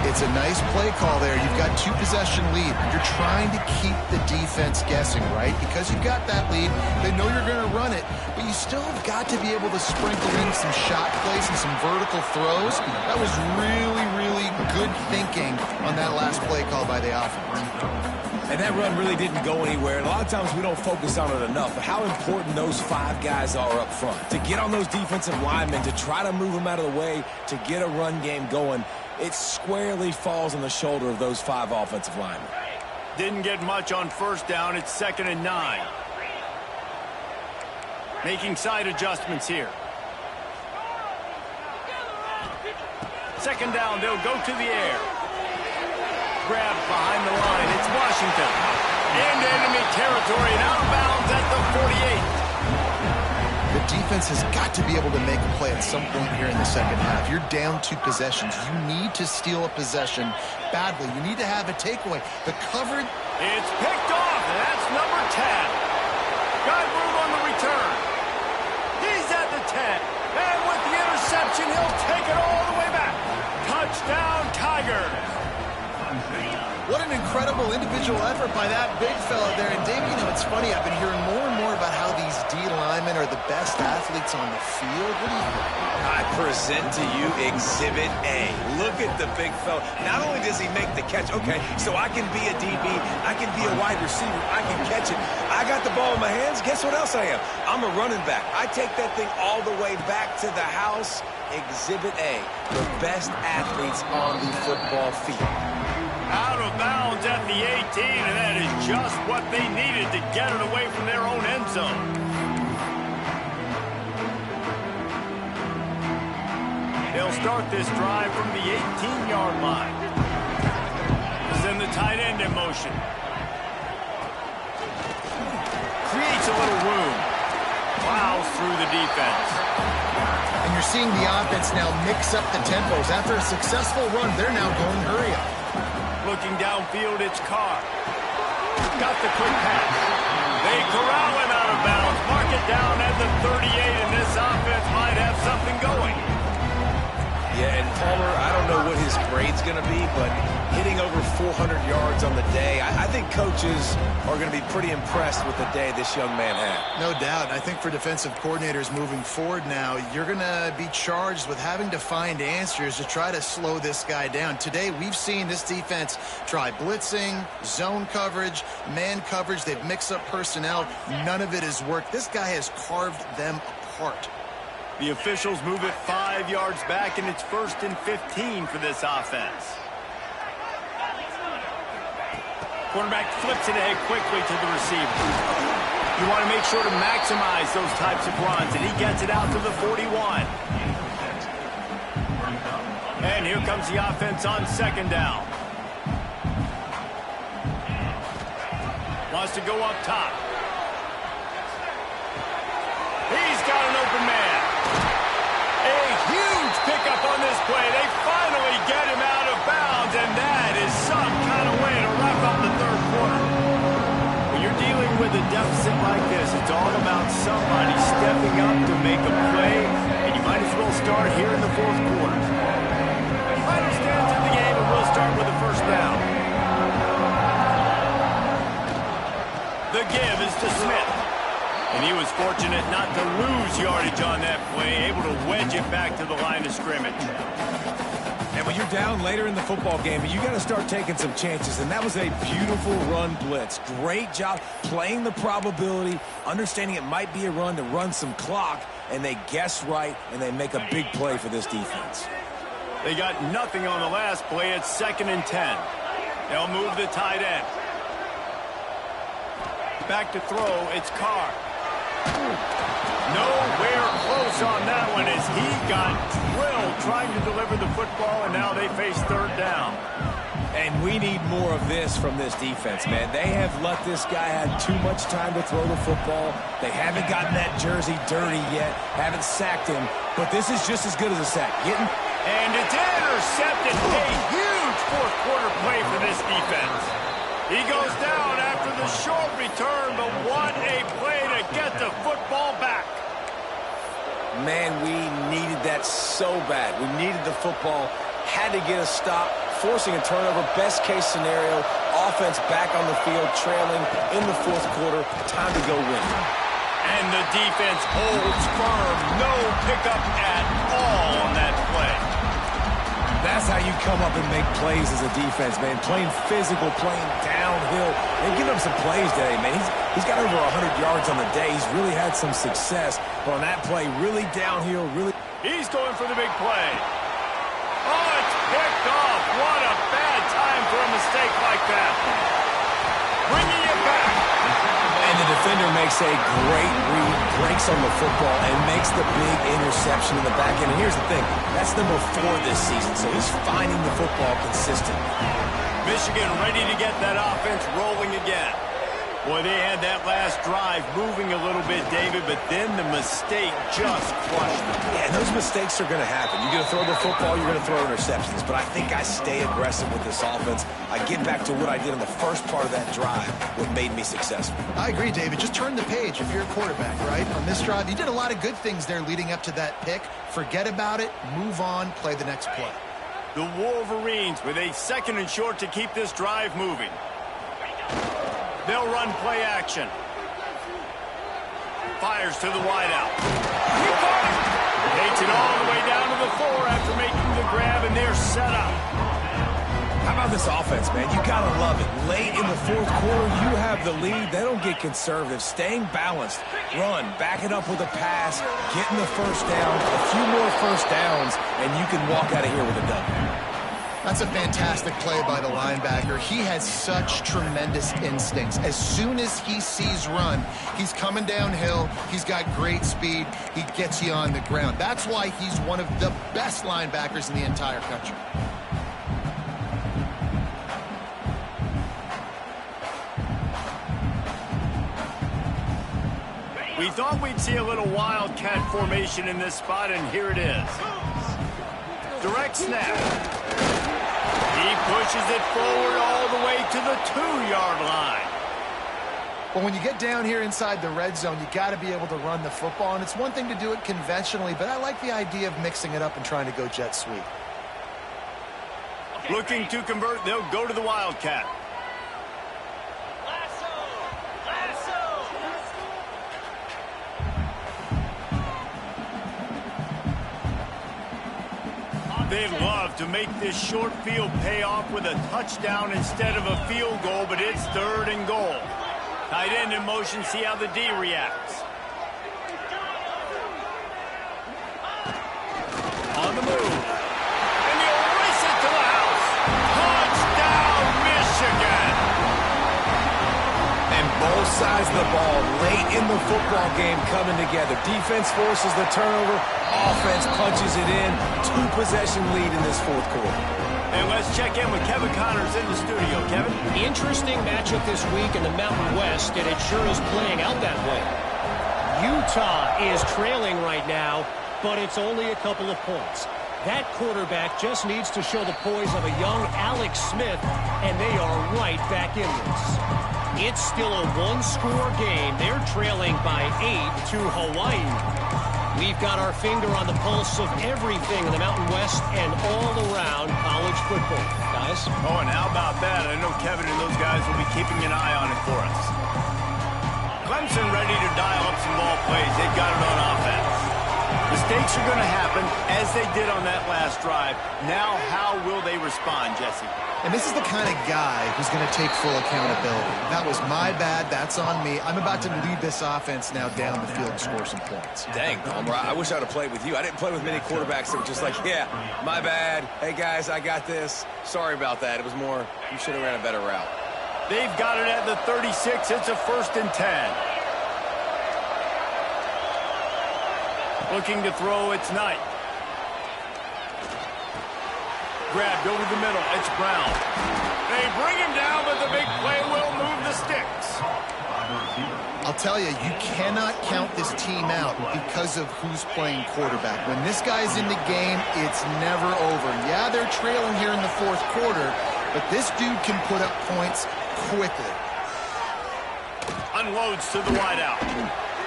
It's a nice play call there. You've got two-possession lead. You're trying to keep the defense guessing, right? Because you've got that lead, they know you're going to run it, but you still have got to be able to sprinkle in some shot plays and some vertical throws. That was really, really good thinking on that last play call by the offense. And that run really didn't go anywhere. And a lot of times we don't focus on it enough, but how important those five guys are up front. To get on those defensive linemen, to try to move them out of the way, to get a run game going, it squarely falls on the shoulder of those five offensive linemen. Didn't get much on first down. It's 2nd and 9. Making side adjustments here. 2nd down, they'll go to the air. Grab behind the line. It's Washington. Into enemy territory and out of bounds at the 48. The defense has got to be able to make a play at some point here in the second half. You're down 2 possessions. You need to steal a possession badly. You need to have a takeaway. The coverage... It's picked off, and that's number 10. Got room on the return. He's at the 10. And with the interception, he'll take it all the way back. Touchdown, Tigers. What an incredible individual effort by that big fella there. And, Dave, you know, it's funny. I've been hearing more and more about how these D linemen are the best athletes on the field. What do you think? I present to you Exhibit A. Look at the big fella. Not only does he make the catch, okay, so I can be a DB, I can be a wide receiver, I can catch it. I got the ball in my hands. Guess what else I am? I'm a running back. I take that thing all the way back to the house. Exhibit A, the best athletes on the football field. Out of bounds at the 18, and that is just what they needed to get it away from their own end zone. They'll start this drive from the 18-yard line. Send the tight end in motion. Creates a little room. Plows through the defense. And you're seeing the offense now mix up the tempos. After a successful run, they're now going hurry up. Looking downfield, it's Carr. Got the quick pass. They corral him out of bounds. Mark it down at the 38, and this offense might have something going. Yeah, and taller. I don't know what his grade's going to be, but hitting over 400 yards on the day, I think coaches are going to be pretty impressed with the day this young man had. No doubt. I think for defensive coordinators moving forward now, you're going to be charged with having to find answers to try to slow this guy down. Today, we've seen this defense try blitzing, zone coverage, man coverage. They've mixed up personnel. None of it has worked. This guy has carved them apart. The officials move it 5 yards back, and it's 1st and 15 for this offense. Quarterback flips it ahead quickly to the receiver. You want to make sure to maximize those types of runs, and he gets it out to the 41. And here comes the offense on 2nd down. Wants to go up top. He's got an open man. A huge pickup on this play. They finally get him out of bounds, and that is some kind of way to wrap up the 3rd quarter. When you're dealing with a deficit like this, it's all about somebody stepping up to make a play, and you might as well start here in the 4th quarter. Final stands in the game, and we'll start with the 1st down. The give is to Smith. And he was fortunate not to lose yardage on that play, able to wedge it back to the line of scrimmage. And when you're down later in the football game, you got to start taking some chances. And that was a beautiful run blitz. Great job playing the probability, understanding it might be a run to run some clock, and they guess right, and they make a big play for this defense. They got nothing on the last play. It's 2nd and 10. They'll move the tight end. Back to throw, it's Carr. Nowhere close on that one as he got drilled trying to deliver the football, and now they face 3rd down. And we need more of this from this defense, man. They have let this guy have too much time to throw the football. They haven't gotten that jersey dirty yet, haven't sacked him, but this is just as good as a sack. And it's intercepted. A huge 4th quarter play for this defense. He goes down after the short return, but what a play to get the football back. Man, we needed that so bad. We needed the football, had to get a stop, forcing a turnover, best case scenario, offense back on the field, trailing in the 4th quarter, time to go win. And the defense holds firm, no pickup at all on that play. That's how you come up and make plays as a defense, man. Playing physical, playing downhill. They've given him some plays today, man. He's got over 100 yards on the day. He's really had some success. But on that play, really downhill, really... He's going for the big play. Oh, it's picked off. What a bad time for a mistake like that. Bringing it back. And the defender makes a great read, breaks on the football, and makes the big interception in the back end. And here's the thing, that's number 4 this season, so he's finding the football consistently. Michigan ready to get that offense rolling again. Boy, they had that last drive moving a little bit, David, but then the mistake just crushed them. Yeah, and those mistakes are going to happen. You're going to throw the football, you're going to throw interceptions. But I think I stay aggressive with this offense. I get back to what I did in the first part of that drive, what made me successful. I agree, David. Just turn the page if you're a quarterback, right? On this drive, you did a lot of good things there leading up to that pick. Forget about it, move on, play the next play. The Wolverines with a 2nd and short to keep this drive moving. They'll run play action. Fires to the wideout. He caught it. Takes it all the way down to the 4 after making the grab, and they're set up. How about this offense, man? You got to love it. Late in the 4th quarter, you have the lead. They don't get conservative. Staying balanced. Run. Back it up with a pass. Getting the 1st down. A few more 1st downs, and you can walk out of here with a W. That's a fantastic play by the linebacker. He has such tremendous instincts. As soon as he sees run, he's coming downhill. He's got great speed. He gets you on the ground. That's why he's one of the best linebackers in the entire country. We thought we'd see a little wildcat formation in this spot, and here it is. Direct snap. He pushes it forward all the way to the 2-yard line. Well, when you get down here inside the red zone, you got to be able to run the football, and it's one thing to do it conventionally, but I like the idea of mixing it up and trying to go jet sweep. Looking to convert, they'll go to the Wildcat. They'd love to make this short field pay off with a touchdown instead of a field goal, but it's 3rd and goal. Tight end in motion, see how the D reacts. On the move. And he'll race it to the house. Touchdown, Michigan! And both sides of the ball late in the football game coming together. Defense forces the turnover. Offense punches it in. 2-possession lead in this 4th quarter. And let's check in with Kevin Connors in the studio. Kevin? Interesting matchup this week in the Mountain West, and it sure is playing out that way. Utah is trailing right now, but it's only a couple of points. That quarterback just needs to show the poise of a young Alex Smith, and they are right back in this. It's still a 1-score game. They're trailing by 8 to Hawaii. We've got our finger on the pulse of everything in the Mountain West and all around college football. Guys? Oh, and how about that? I know Kevin and those guys will be keeping an eye on it for us. Clemson ready to dial up some ball plays. They've got it on offense. Mistakes are going to happen, as they did on that last drive. Now, how will they respond, Jesse? And this is the kind of guy who's going to take full accountability. That was my bad. That's on me. I'm about to lead this offense now down the field and score some points. Dang, Palmer, I wish I would have played with you. I didn't play with many quarterbacks that were just like, yeah, my bad. Hey, guys, I got this. Sorry about that. It was more, you should have ran a better route. They've got it at the 36. It's a 1st and 10. Looking to throw, it's Knight. Grabbed over the middle, it's Brown. They bring him down, but the big play will move the sticks. I'll tell you, you cannot count this team out because of who's playing quarterback. When this guy's in the game, it's never over. Yeah, they're trailing here in the 4th quarter, but this dude can put up points quickly. Unloads to the wideout.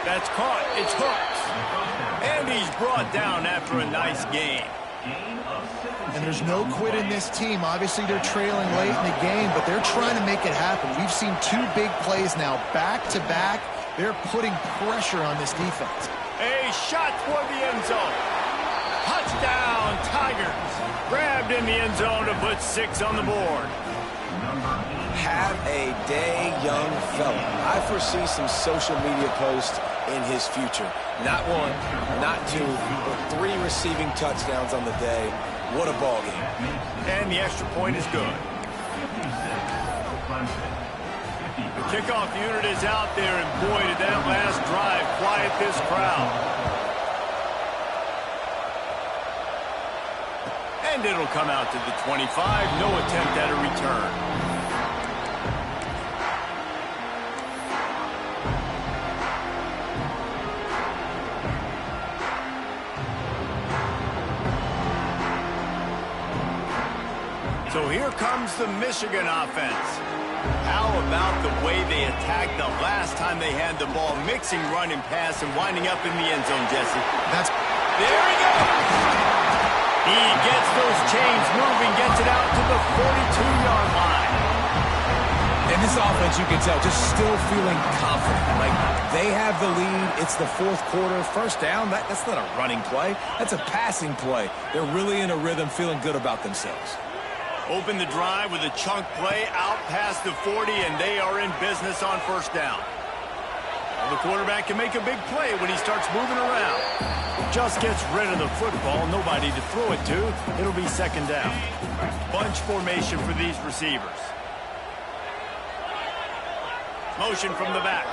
That's caught, it's hooked. And he's brought down after a nice game. And there's no quit in this team. Obviously, they're trailing late in the game, but they're trying to make it happen. We've seen 2 big plays now, back-to-back. They're putting pressure on this defense. A shot toward the end zone. Touchdown, Tigers. Grabbed in the end zone to put 6 on the board. Have a day, young fella. I foresee some social media posts in his future. Not 1, not 2, but 3 receiving touchdowns on the day. What a ball game. And the extra point is good. The kickoff unit is out there, and boy, did that last drive quiet this crowd. And it'll come out to the 25. No attempt at a return. So here comes the Michigan offense. How about the way they attacked the last time they had the ball, mixing run and pass and winding up in the end zone, Jesse? There he goes! He gets those chains moving, gets it out to the 42-yard line. And this offense, you can tell, just still feeling confident. Like, they have the lead. It's the 4th quarter. 1st down, that's not a running play. That's a passing play. They're really in a rhythm, feeling good about themselves. Open the drive with a chunk play out past the 40, and they are in business on 1st down. Well, the quarterback can make a big play when he starts moving around. Just gets rid of the football, nobody to throw it to. It'll be 2nd down. Bunch formation for these receivers. Motion from the back.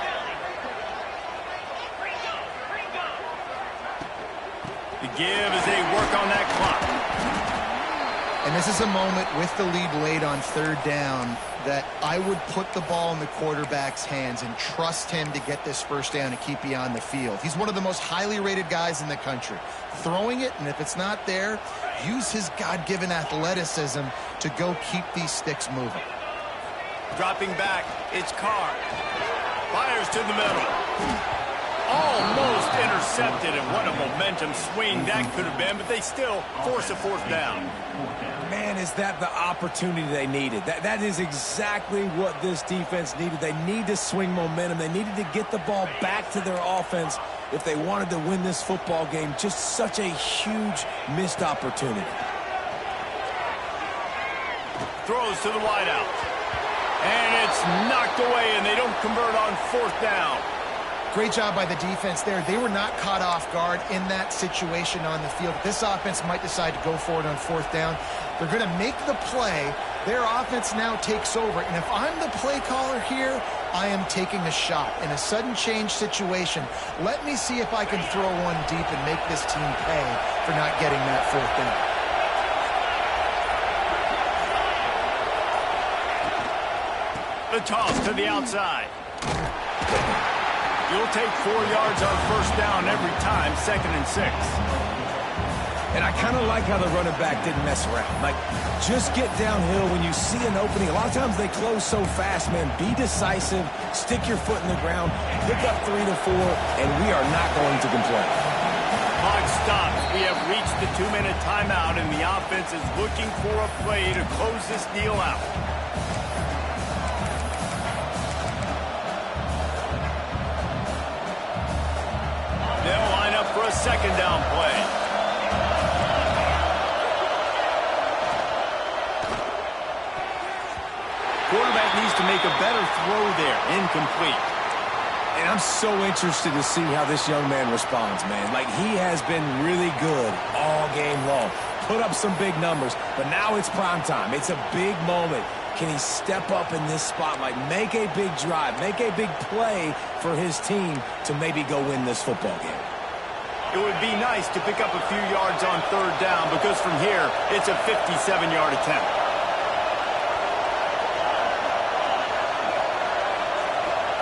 The give as they work on that clock. And this is a moment with the lead late on 3rd down that I would put the ball in the quarterback's hands and trust him to get this 1st down and keep you on the field. He's one of the most highly rated guys in the country. Throwing it, and if it's not there, use his God-given athleticism to go keep these sticks moving. Dropping back, it's Carr. Fires to the middle. Almost intercepted, and what a momentum swing that could have been, but they still force a fourth down. Man, is that the opportunity they needed. That is exactly what this defense needed. They need to swing momentum. They needed to get the ball back to their offense if they wanted to win this football game. Just such a huge missed opportunity. Throws to the wideout. And it's knocked away, and they don't convert on fourth down. Great job by the defense there. They were not caught off guard in that situation on the field. This offense might decide to go for it on fourth down. They're going to make the play. Their offense now takes over. And if I'm the play caller here, I am taking a shot in a sudden change situation. Let me see if I can throw one deep and make this team pay for not getting that fourth down. The toss to the outside. You'll take 4 yards on first down every time, 2nd and 6. And I kind of like how the running back didn't mess around. Like, just get downhill when you see an opening. A lot of times they close so fast, man. Be decisive, stick your foot in the ground, pick up 3 to 4, and we are not going to complain. Clock stops. We have reached the 2-minute timeout, and the offense is looking for a play to close this deal out. They'll line up for a second down play. Quarterback needs to make a better throw there. Incomplete. And I'm so interested to see how this young man responds, man. Like, he has been really good all game long. Put up some big numbers, but now it's prime time. It's a big moment. Can he step up in this spot, like make a big drive, make a big play for his team to maybe go win this football game? It would be nice to pick up a few yards on third down because from here, it's a 57-yard attempt.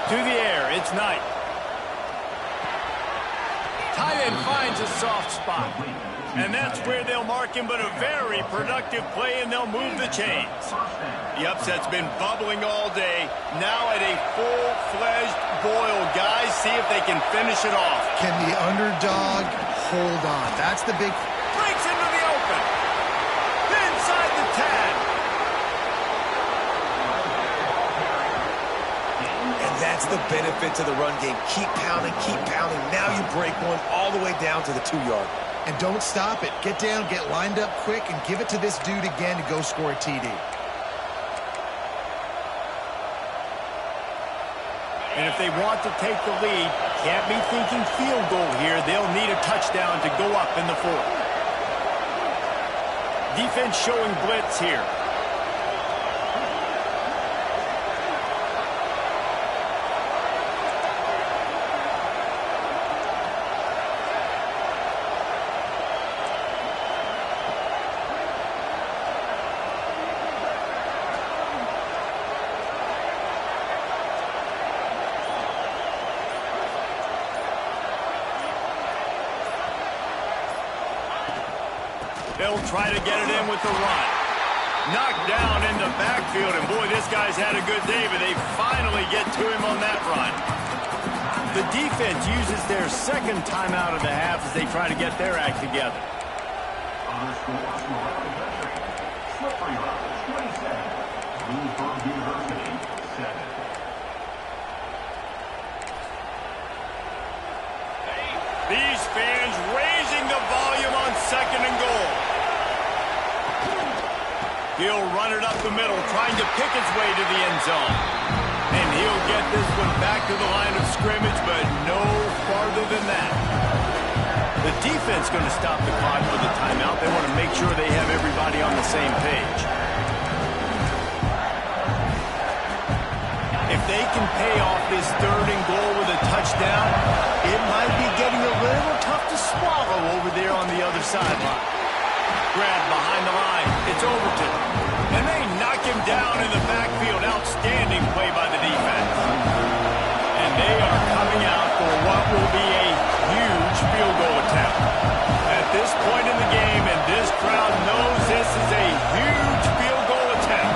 To the air, it's Knight. Tight end finds a soft spot. And that's where they'll mark him, but a very productive play, and they'll move the chains. The upset's been bubbling all day. Now at a full-fledged boil. Guys, see if they can finish it off. Can the underdog hold on? That's the big... Breaks into the open. Inside the 10. And that's the benefit to the run game. Keep pounding, keep pounding. Now you break one all the way down to the 2-yard. And don't stop it. Get down, get lined up quick, and give it to this dude again to go score a TD. And if they want to take the lead, can't be thinking field goal here. They'll need a touchdown to go up in the fourth. Defense showing blitz here. They'll try to get it in with the run. Knocked down in the backfield, and boy, this guy's had a good day, but they finally get to him on that run. The defense uses their second timeout of the half as they try to get their act together. These fans raising the volume on 2nd and goal. He'll run it up the middle, trying to pick his way to the end zone. And he'll get this one back to the line of scrimmage, but no farther than that. The defense going to stop the clock with a timeout. They want to make sure they have everybody on the same page. If they can pay off this 3rd and goal with a touchdown, it might be getting a little tough to swallow over there on the other sideline. Grab behind the line. It's Overton. And they knock him down in the backfield. Outstanding play by the defense. And they are coming out for what will be a huge field goal attempt. At this point in the game, and this crowd knows this is a huge field goal attempt.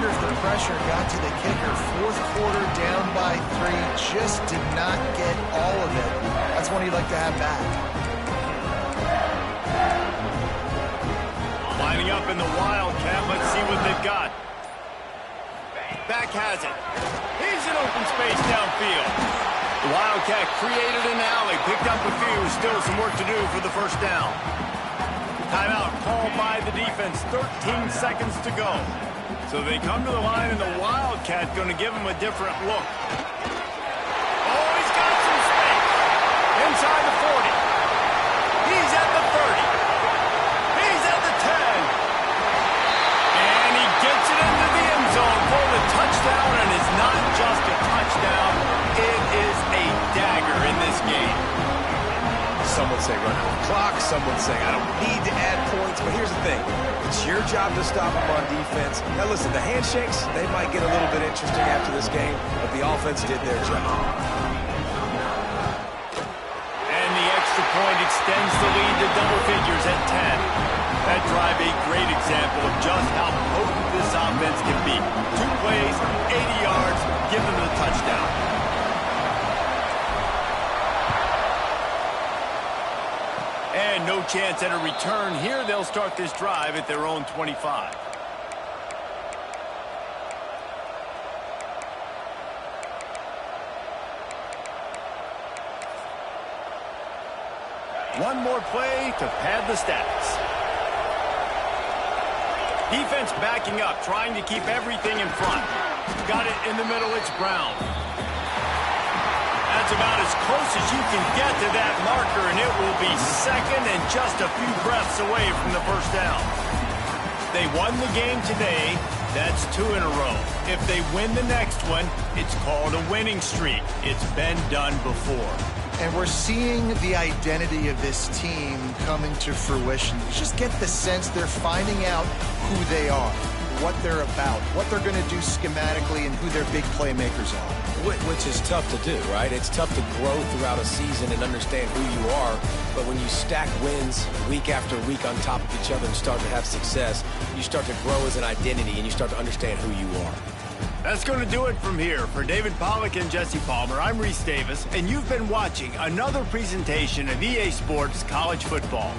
wonder if the pressure got to the kicker. Fourth quarter down by 3, just did not get all of it. That's one you'd like to have back. Lining up in the Wildcat. Let's see what they've got. Back has it. He's in open space downfield. The Wildcat created an alley, picked up a few, still some work to do for the first down. Timeout called by the defense, 13 seconds to go. So they come to the line, and the Wildcat going to give him a different look. Oh, he's got some space. Inside the 40. He's at the 30. He's at the 10. And he gets it into the end zone for the touchdown, and it's not just a touchdown. It is a dagger in this game. Some would say run out the clock. Some would say I don't need to add points. But here's the thing. It's your job to stop them on defense. Now, listen, the handshakes, they might get a little bit interesting after this game, but the offense did their job. And the extra point extends the lead to double figures at 10. That drive a great example of just how potent this offense can be. 2 plays, 80 yards, give them the touchdown. And no chance at a return here. They'll start this drive at their own 25. One more play to pad the stats. Defense backing up, trying to keep everything in front. Got it in the middle. It's Brown. That's about as close as you can get to that marker, and it will be second and just a few breaths away from the first down. They won the game today. That's 2 in a row. If they win the next one, it's called a winning streak. It's been done before. And we're seeing the identity of this team coming to fruition. You just get the sense they're finding out who they are, what they're about, what they're going to do schematically, and who their big playmakers are. Which is tough to do, right? It's tough to grow throughout a season and understand who you are. But when you stack wins week after week on top of each other and start to have success, you start to grow as an identity and you start to understand who you are. That's going to do it from here. For David Pollack and Jesse Palmer, I'm Reese Davis, and you've been watching another presentation of EA Sports College Football.